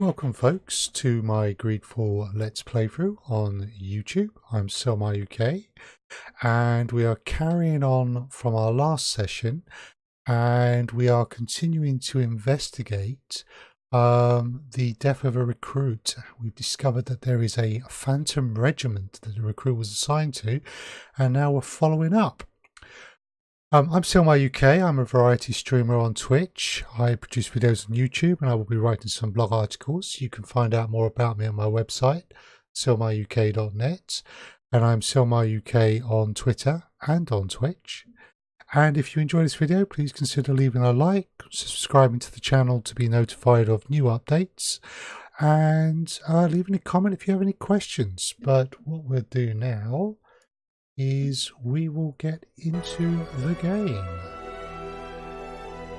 Welcome folks to my Greedfall Let's Playthrough on YouTube. I'm SilmarUK and we are carrying on from our last session and we are continuing to investigate the death of a recruit. We've discovered that there is a phantom regiment that the recruit was assigned to, and now we're following up. I'm SilmarUK. I'm a variety streamer on Twitch. I produce videos on YouTube and I will be writing some blog articles. You can find out more about me on my website, silmaruk.net. And I'm SilmarUK on Twitter and on Twitch. And if you enjoy this video, please consider leaving a like, subscribing to the channel to be notified of new updates, and leaving a comment if you have any questions. But what we'll do now is we will get into the game.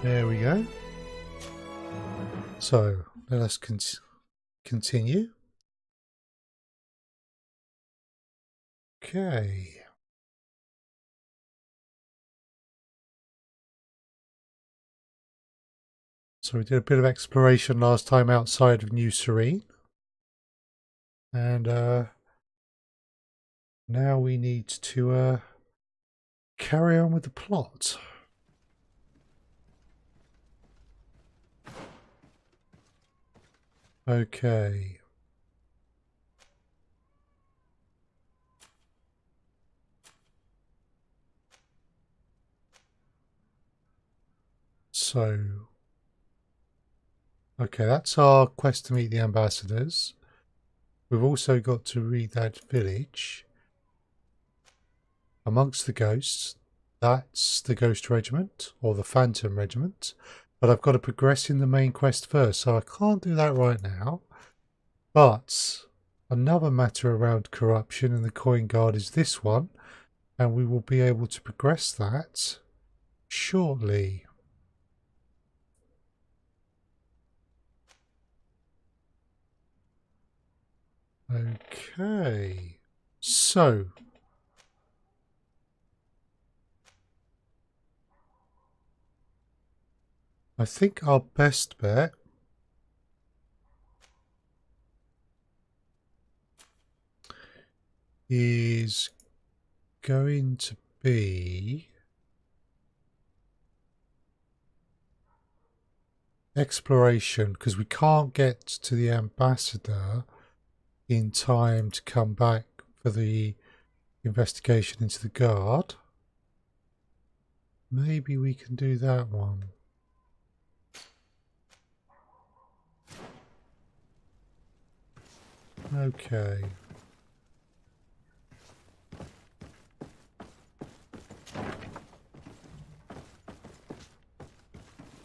There we go. So let us continue. Okay. So we did a bit of exploration last time outside of New Serene. And now we need to carry on with the plot. Okay. So, okay, that's our quest to meet the ambassadors. We've also got to read that village. Amongst the ghosts, that's the Ghost Regiment, or the Phantom Regiment. But I've got to progress in the main quest first, so I can't do that right now. But another matter around corruption in the Coin Guard is this one, and we will be able to progress that shortly. Okay, so I think our best bet is going to be exploration, because we can't get to the ambassador in time to come back for the investigation into the guard. Maybe we can do that one. Okay.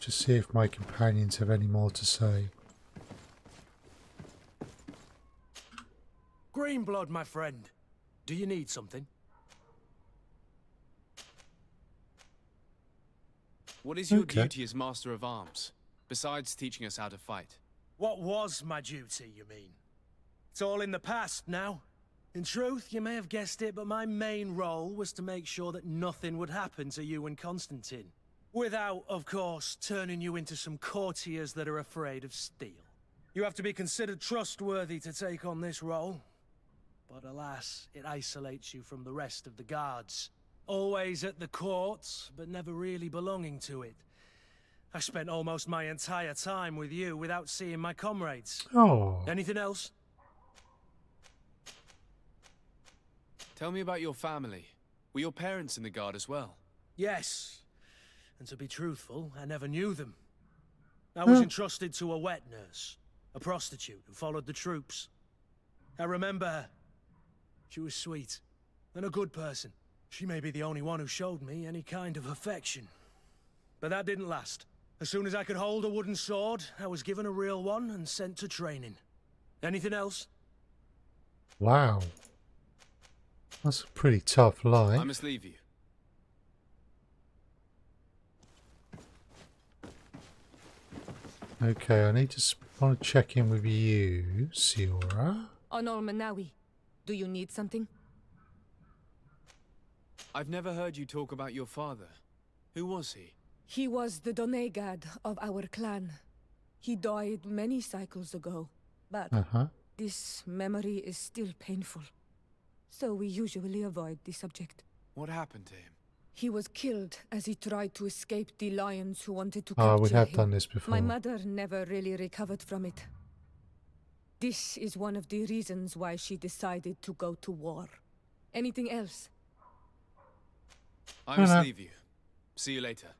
Just see if my companions have any more to say. Green blood, my friend. Do you need something? What is your duty as Master of Arms, besides teaching us how to fight? What was my duty, you mean? It's all in the past now. In truth, you may have guessed it, but my main role was to make sure that nothing would happen to you and Constantine. Without, of course, turning you into some courtiers that are afraid of steel. You have to be considered trustworthy to take on this role. But alas, it isolates you from the rest of the guards. Always at the court, but never really belonging to it. I spent almost my entire time with you without seeing my comrades. Oh. Anything else? Tell me about your family. Were your parents in the guard as well? Yes. And to be truthful, I never knew them. I was entrusted to a wet nurse, a prostitute who followed the troops. I remember her. She was sweet, and a good person. She may be the only one who showed me any kind of affection. But that didn't last. As soon as I could hold a wooden sword, I was given a real one and sent to training. Anything else? Wow. That's a pretty tough life. I must leave you. Okay, I need to want to check in with you, Siora. Honor Manawi, do you need something? I've never heard you talk about your father. Who was he? He was the Donegad of our clan. He died many cycles ago, but Uh-huh. this memory is still painful. So we usually avoid the subject. What happened to him? He was killed as he tried to escape the lions who wanted to Oh, we capture have him. done this before. My mother never really recovered from it. This is one of the reasons why she decided to go to war. Anything else? I No, must no. leave you. See you later.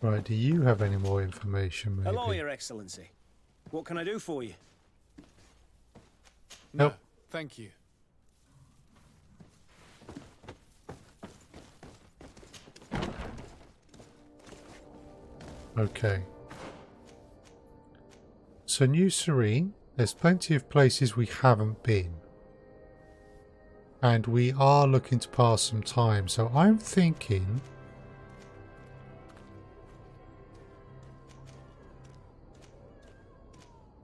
Right, do you have any more information, maybe? Hello, Your Excellency. What can I do for you? No, Nope. thank you. Okay. So New Serene, there's plenty of places we haven't been. And we are looking to pass some time. So I'm thinking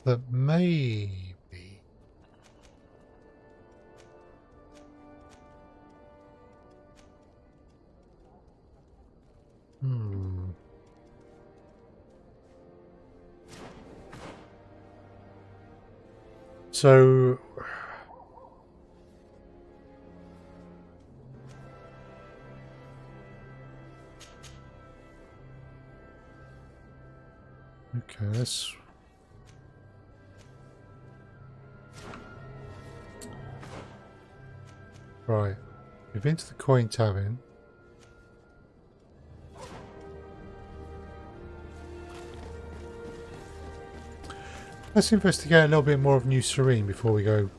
that maybe so okay, let's right. We've been to the Coin Tavern. Let's investigate a little bit more of New Serene before we go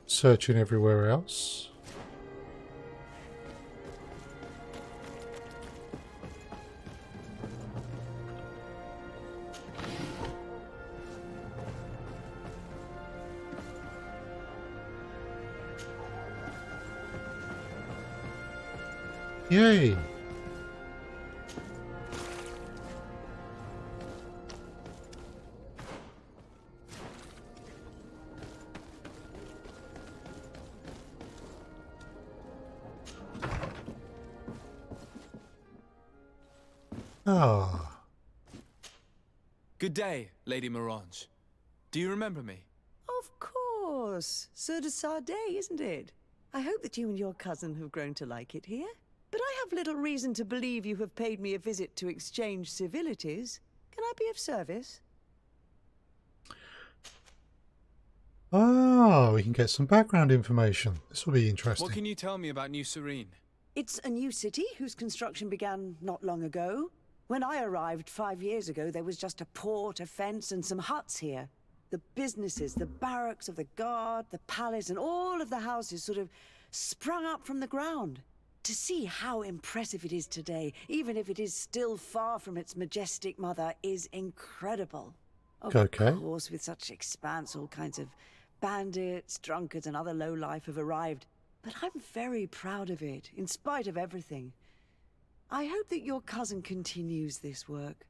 searching everywhere else. Yay! Ah, Good day, Lady Morange. Do you remember me? Of course. Sir de Sardet, isn't it? I hope that you and your cousin have grown to like it here. But I have little reason to believe you have paid me a visit to exchange civilities. Can I be of service? we can get some background information. This will be interesting. What can you tell me about New Serene? It's a new city whose construction began not long ago. When I arrived 5 years ago, there was just a port, a fence, and some huts here. The businesses, the barracks of the guard, the palace, and all of the houses sort of sprung up from the ground. To see how impressive it is today, even if it is still far from its majestic mother, is incredible. Of Okay. course, with such expanse, all kinds of bandits, drunkards, and other lowlife have arrived. But I'm very proud of it, in spite of everything. I hope that your cousin continues this work.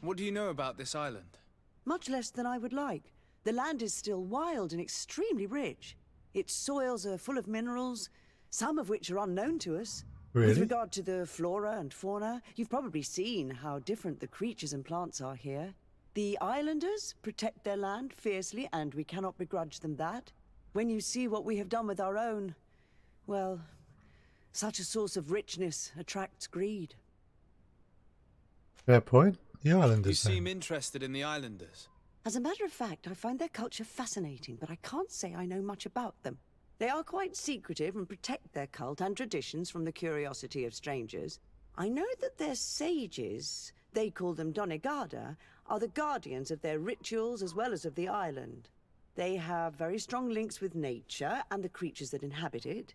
What do you know about this island? Much less than I would like. The land is still wild and extremely rich. Its soils are full of minerals, some of which are unknown to us. Really? With regard to the flora and fauna, you've probably seen how different the creatures and plants are here. The islanders protect their land fiercely, and we cannot begrudge them that. When you see what we have done with our own, well, such a source of richness attracts greed. Fair point. The You islanders then. seem interested in the islanders. As a matter of fact, I find their culture fascinating, but I can't say I know much about them. They are quite secretive and protect their cult and traditions from the curiosity of strangers. I know that their sages, they call them Donegada, are the guardians of their rituals as well as of the island. They have very strong links with nature and the creatures that inhabit it.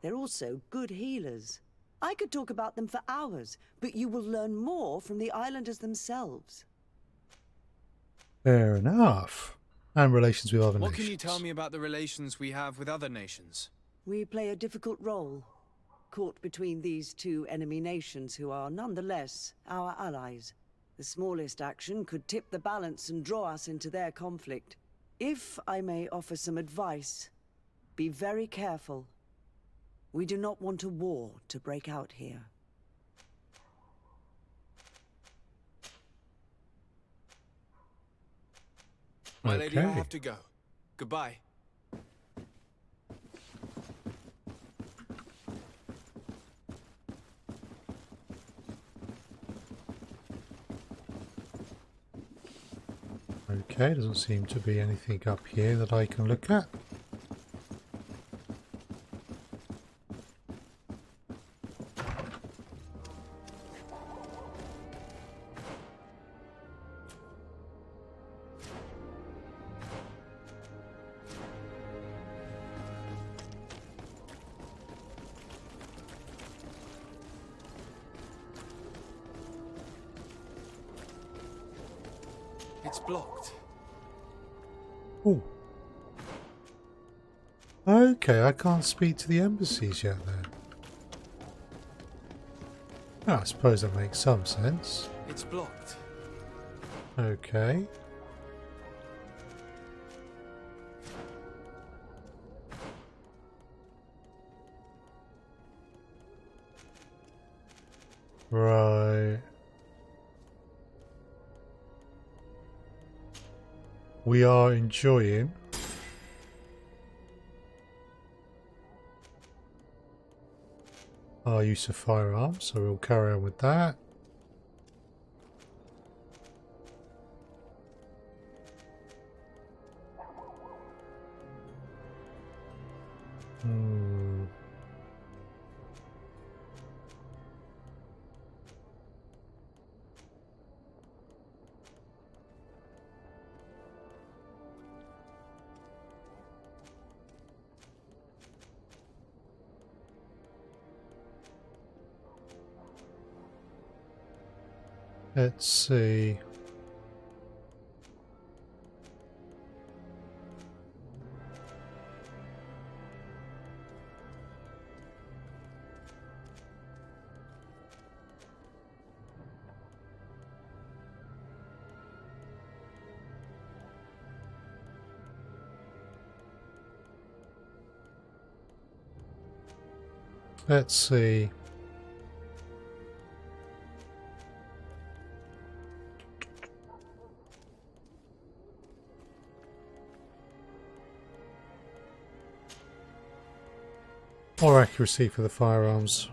They're also good healers. I could talk about them for hours, but you will learn more from the islanders themselves. Fair enough. And relations with other What nations. can you tell me about the relations we have with other nations? We play a difficult role, caught between these two enemy nations who are nonetheless our allies. The smallest action could tip the balance and draw us into their conflict. If I may offer some advice, be very careful. We do not want a war to break out here. My lady, I Okay. have to go. Goodbye. Okay, doesn't seem to be anything up here that I can look at. It's blocked. Oh. Okay, I can't speak to the embassies yet then. Oh, I suppose that makes some sense. It's blocked. Okay. Right. We are enjoying our use of firearms, so we'll carry on with that. Let's see. Let's see. More accuracy for the firearms.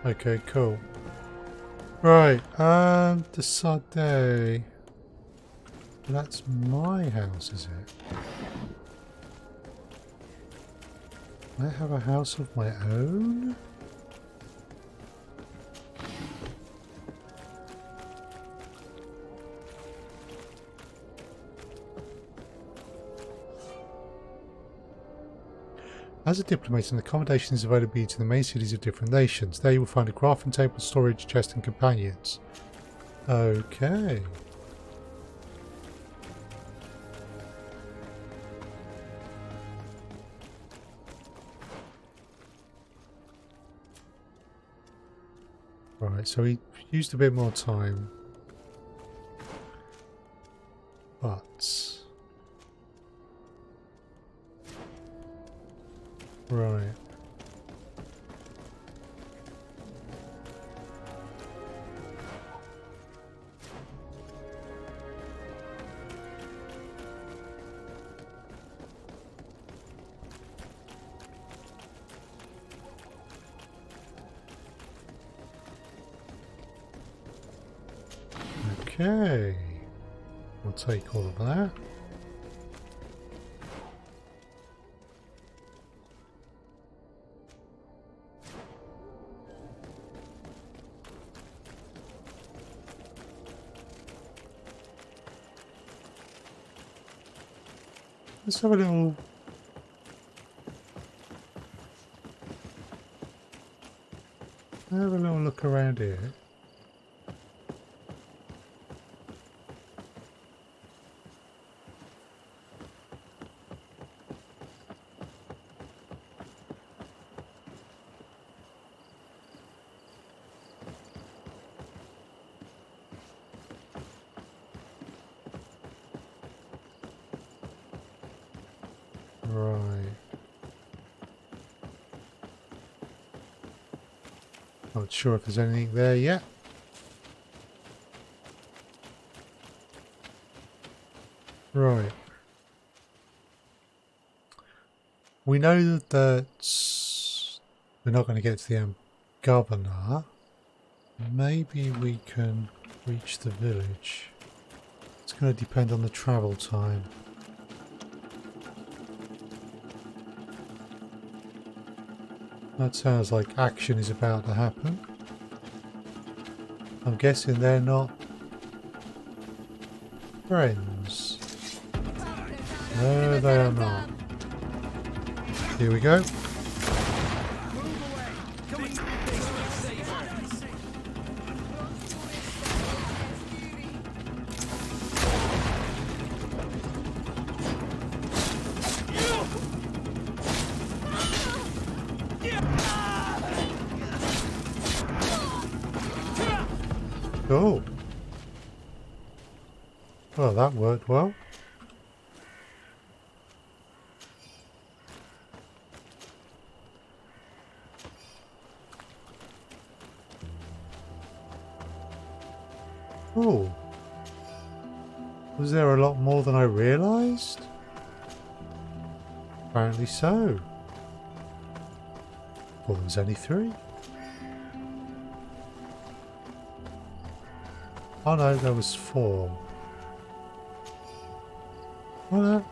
Okay, cool. Right, Desade. That's my house, is it? I have a house of my own? As a diplomat, an accommodation is available to the main cities of different nations. There you will find a crafting table, storage, chest and companions. Okay. Right, so he used a bit more time. But... Right. Okay. We'll take all of that. Let's have a little... Have a little look around here. Right. Not sure if there's anything there yet. Right. We know that we're not going to get to the governor. Maybe we can reach the village. It's going to depend on the travel time. That sounds like action is about to happen. I'm guessing they're not friends. No, they are not. Here we go. Oh. Well, that worked well. Oh. Was there a lot more than I realised? Apparently so. Well, there was only 3. Oh no, there was 4. Oh no.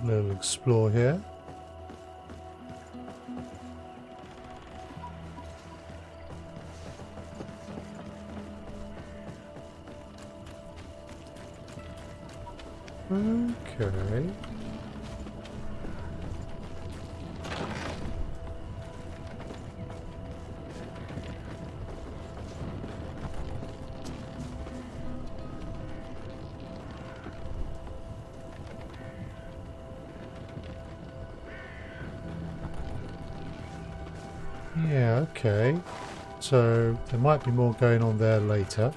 Little explore here. Okay. Yeah, okay. So there might be more going on there later.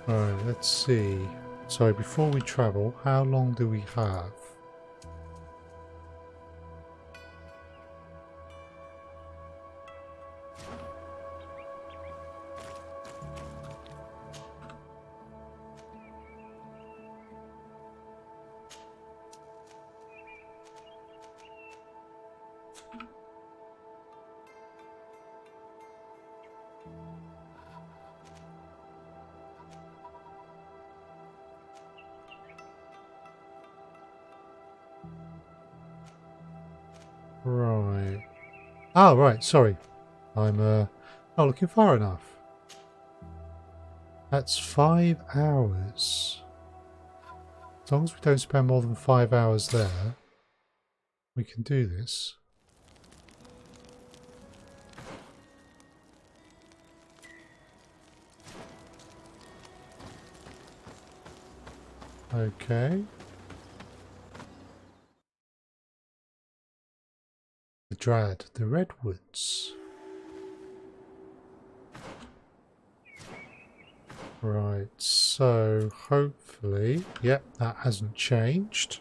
Alright, let's see. So before we travel, how long do we have? Right. Oh, right, sorry. I'm not looking far enough. That's 5 hours. As long as we don't spend more than 5 hours there, we can do this. Okay. The Drad, the Redwoods. Right, so hopefully, yep, that hasn't changed.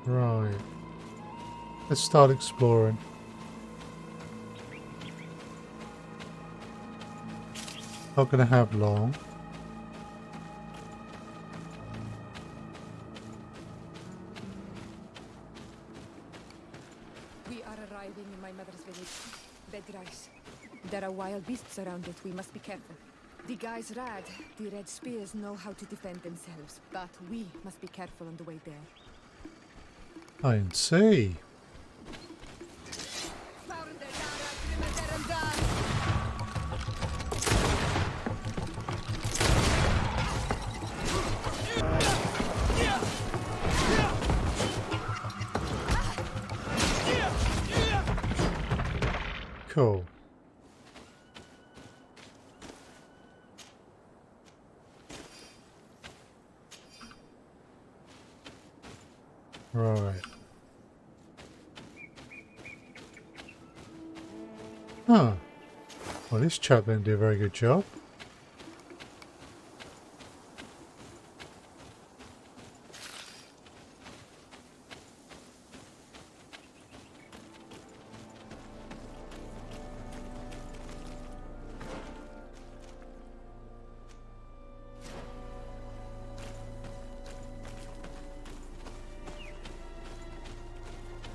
Right. Let's start exploring. Not going to have long. We are arriving in my mother's village, Bedrice. There are wild beasts around it. We must be careful. The guys rad. The red spears know how to defend themselves, but we must be careful on the way there. I can see. Cool. Right. Huh. Well, this chap didn't do a very good job.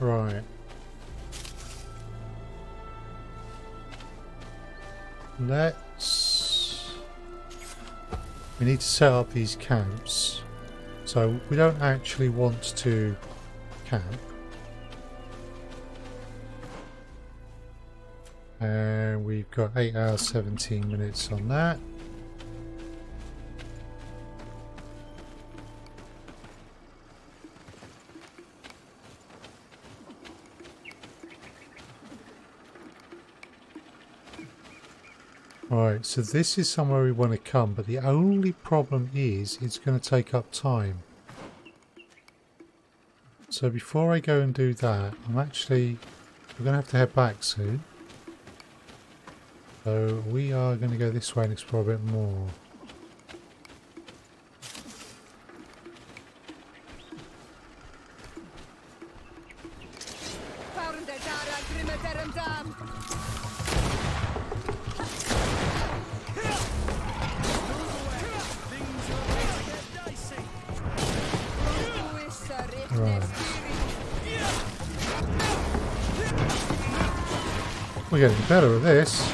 Right. We need to set up these camps. So we don't actually want to camp. And we've got 8 hours 17 minutes on that. Right, so this is somewhere we want to come, but the only problem is it's going to take up time. So before I go and do that, we're going to have to head back soon. So we are going to go this way and explore a bit more. We're getting better at this.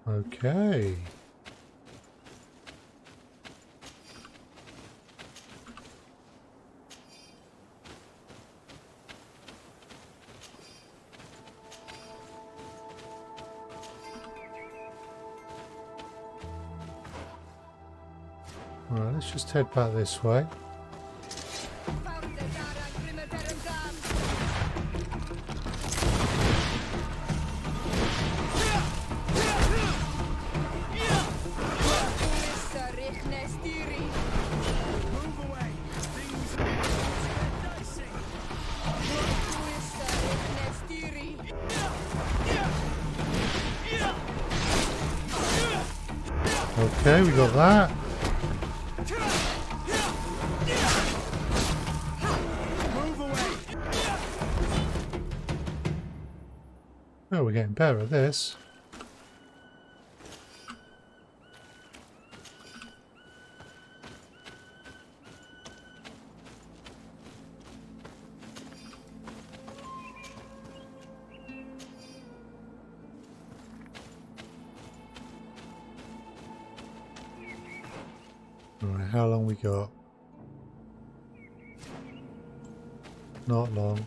Okay. Alright, let's just head back this way. Okay, we got that. Oh, we're getting better at this. Alright, how long we got? Not long.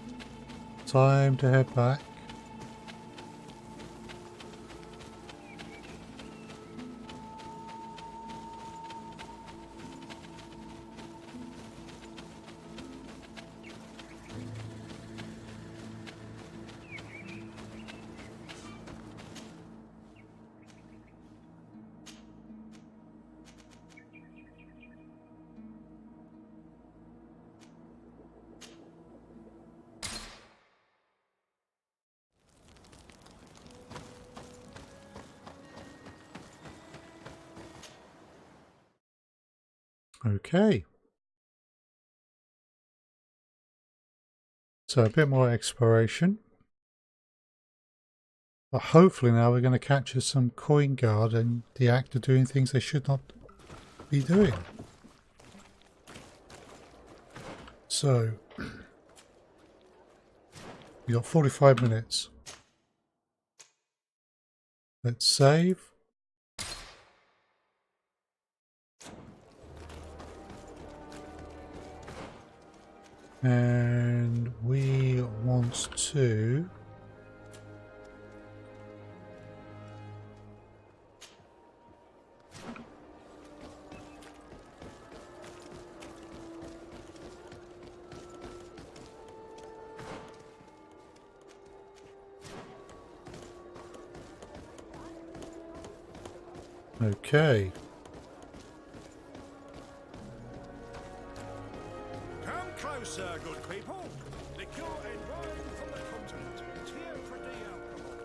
Time to head back. Okay. So a bit more exploration. But hopefully now we're going to capture some coin guard and the actor doing things they should not be doing. So, we got 45 minutes. Let's save. And we want to... Okay. Come closer, good people. Liquor and wine from the continent. It's here for the alcohol.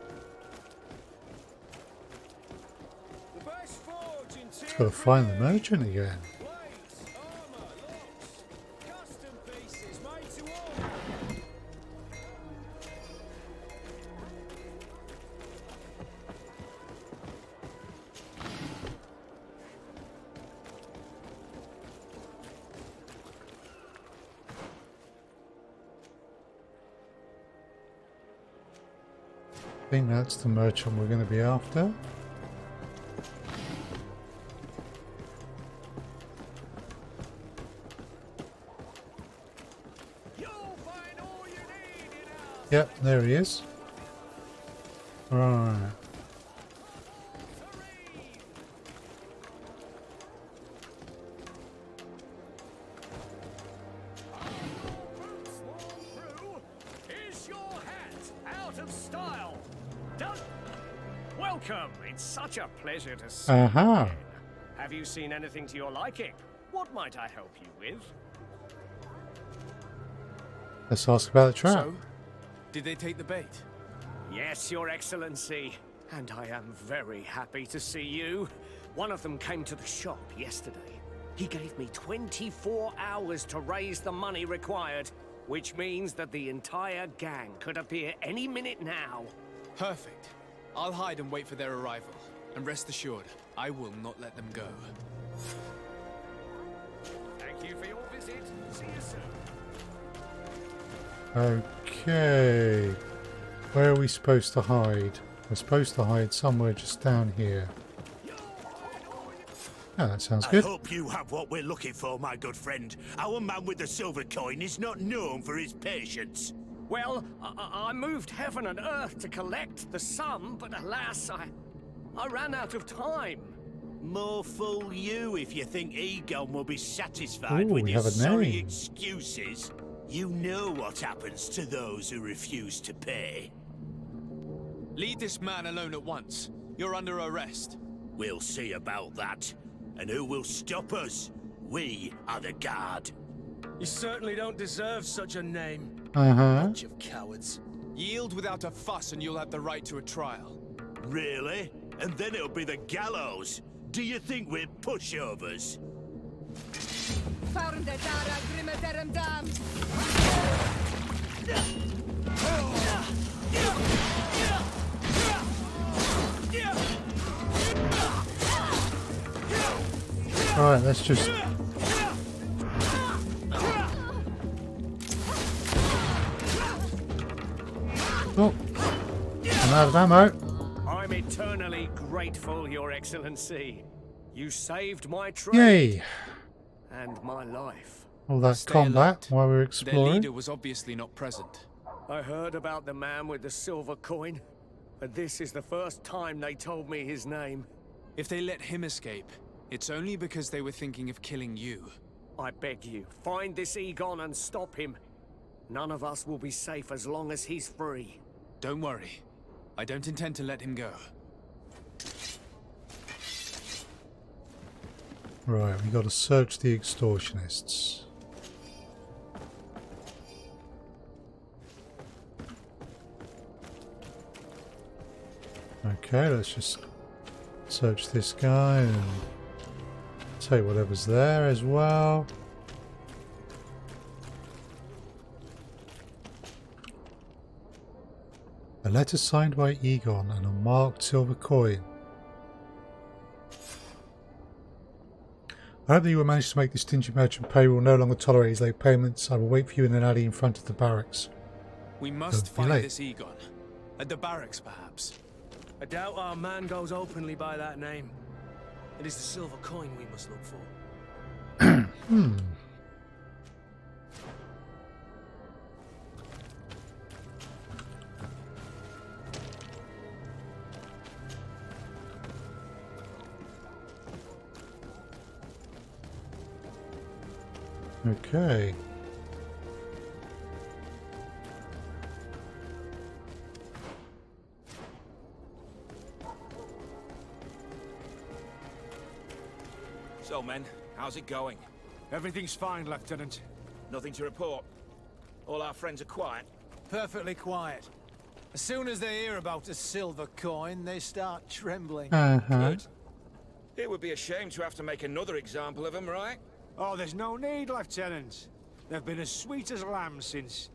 The best forge in Gotta find the merchant again. Blades, armor, locks, custom pieces made to order. I think that's the merchant we're going to be after. Yep, there he is. Right. Is your hat out of style? Welcome. It's such a pleasure to see you Aha. again. Have you seen anything to your liking? What might I help you with? Let's ask about the trap. So, did they take the bait? Yes, Your Excellency. And I am very happy to see you. One of them came to the shop yesterday. He gave me 24 hours to raise the money required, which means that the entire gang could appear any minute now. Perfect. I'll hide and wait for their arrival. And rest assured, I will not let them go. Thank you for your visit. See you soon. Okay. Where are we supposed to hide? We're supposed to hide somewhere just down here. Oh, that sounds good. I hope you have what we're looking for, my good friend. Our man with the silver coin is not known for his patience. Well, I moved heaven and earth to collect the sum, but alas, I ran out of time. More fool you if you think Egon will be satisfied Ooh, with we your have a sorry name. excuses. You know what happens to those who refuse to pay. Leave this man alone at once. You're under arrest. We'll see about that. And who will stop us? We are the guard. You certainly don't deserve such a name. Uh-huh. Bunch of cowards. Yield without a fuss and you'll have the right to a trial. Really? And then it'll be the gallows. Do you think we're pushovers? Found the Dara Grimmerderum Dam. Alright, let's just... Oh, I'm out of ammo. I'm eternally grateful, Your Excellency. You saved my trade Yay! and my life. All that Stay combat alert. while we're Their exploring. leader was obviously not present. I heard about the man with the silver coin, but this is the first time they told me his name. If they let him escape, it's only because they were thinking of killing you. I beg you, find this Egon and stop him. None of us will be safe as long as he's free. Don't worry. I don't intend to let him go. Right, we got to search the extortionists. Okay, let's just search this guy and take whatever's there as well. A letter signed by Egon and a marked silver coin. I hope that you will manage to make this stingy merchant pay. We will no longer tolerate his late payments. I will wait for you in an alley in front of the barracks. We must Don't be find late. this Egon. At the barracks, perhaps. I doubt our man goes openly by that name. It is the silver coin we must look for. Okay. So, men, how's it going? Everything's fine, Lieutenant. Nothing to report? All our friends are quiet? Perfectly quiet. As soon as they hear about a silver coin, they start trembling. Good. It would be a shame to have to make another example of them, right? Oh, there's no need, Lieutenant. They've been as sweet as lambs since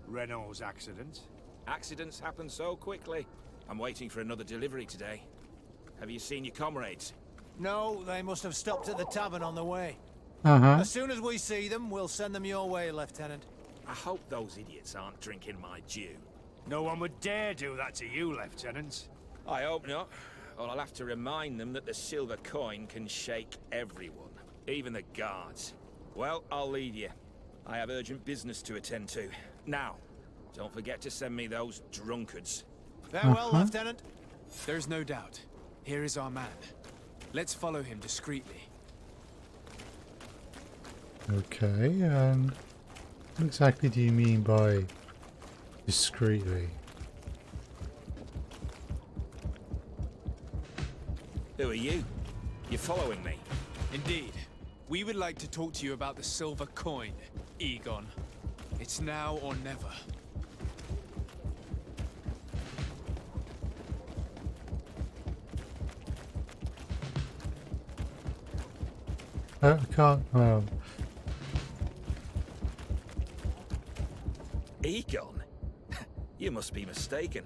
Renault's accident. Accidents happen so quickly. I'm waiting for another delivery today. Have you seen your comrades? No, they must have stopped at the tavern on the way. As soon as we see them, we'll send them your way, Lieutenant. I hope those idiots aren't drinking my dew. No one would dare do that to you, Lieutenant. I hope not. Or I'll have to remind them that the silver coin can shake everyone, even the guards. Well, I'll leave you. I have urgent business to attend to. Now, don't forget to send me those drunkards. Farewell, Lieutenant. There's no doubt. Here is our man. Let's follow him discreetly. Okay, and what exactly do you mean by discreetly? Who are you? You're following me? Indeed. We would like to talk to you about the silver coin, Egon. It's now or never. I can't. Egon? You must be mistaken.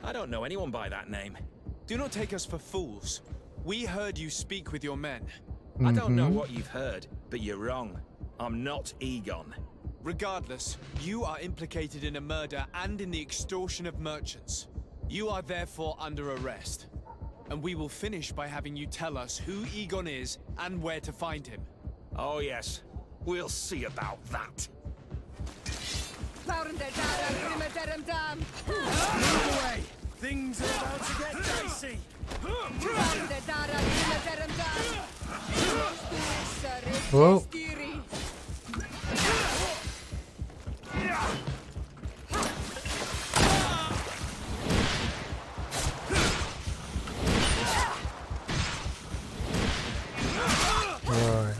I don't know anyone by that name. Do not take us for fools. We heard you speak with your men. I don't know what you've heard, but you're wrong. I'm not Egon. Regardless, you are implicated in a murder and in the extortion of merchants. You are therefore under arrest. And we will finish by having you tell us who Egon is and where to find him. Oh yes, we'll see about that. Move away! Things are about to get dicey! Whoa. Right.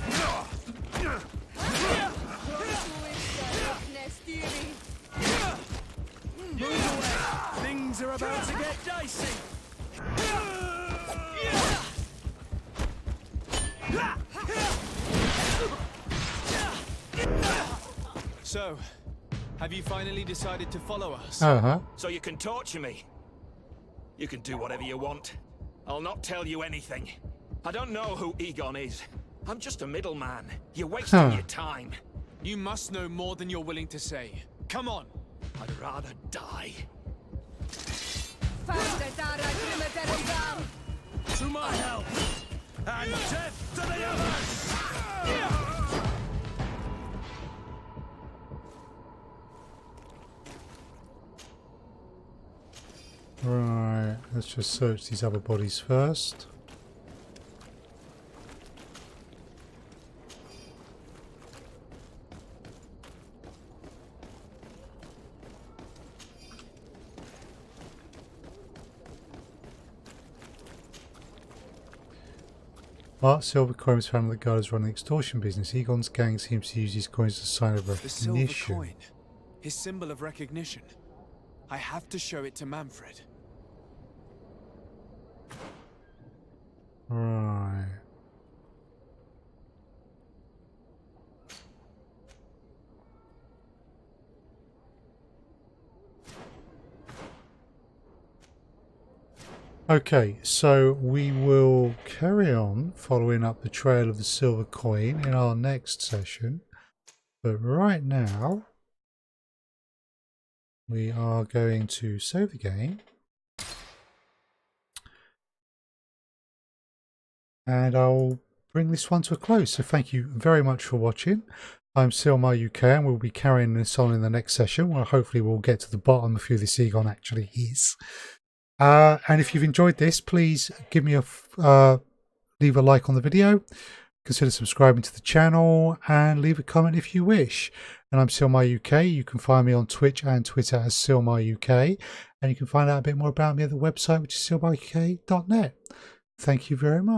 Move away! Things are about to get dicey! So, have you finally decided to follow us? So you can torture me. You can do whatever you want. I'll not tell you anything. I don't know who Egon is. I'm just a middleman. You're wasting your time. You must know more than you're willing to say. Come on! I'd rather die. To my help! And death to the others! Right, let's just search these other bodies first. Silver coin was found that the guard is running an extortion business. Egon's gang seems to use these coins as a sign of The silver recognition. coin. His symbol of recognition. I have to show it to Manfred. Right. Okay, so we will carry on following up the trail of the silver coin in our next session. But right now, we are going to save the game. And I'll bring this one to a close. So thank you very much for watching. I'm SilmarUK and we'll be carrying this on in the next session where hopefully we'll get to the bottom of who this Egon actually is. And if you've enjoyed this, please give me leave a like on the video, consider subscribing to the channel and leave a comment if you wish. And I'm SilmarUK. You can find me on Twitch and Twitter as SilmarUK, and you can find out a bit more about me at the website, which is silmaruk.net. Thank you very much.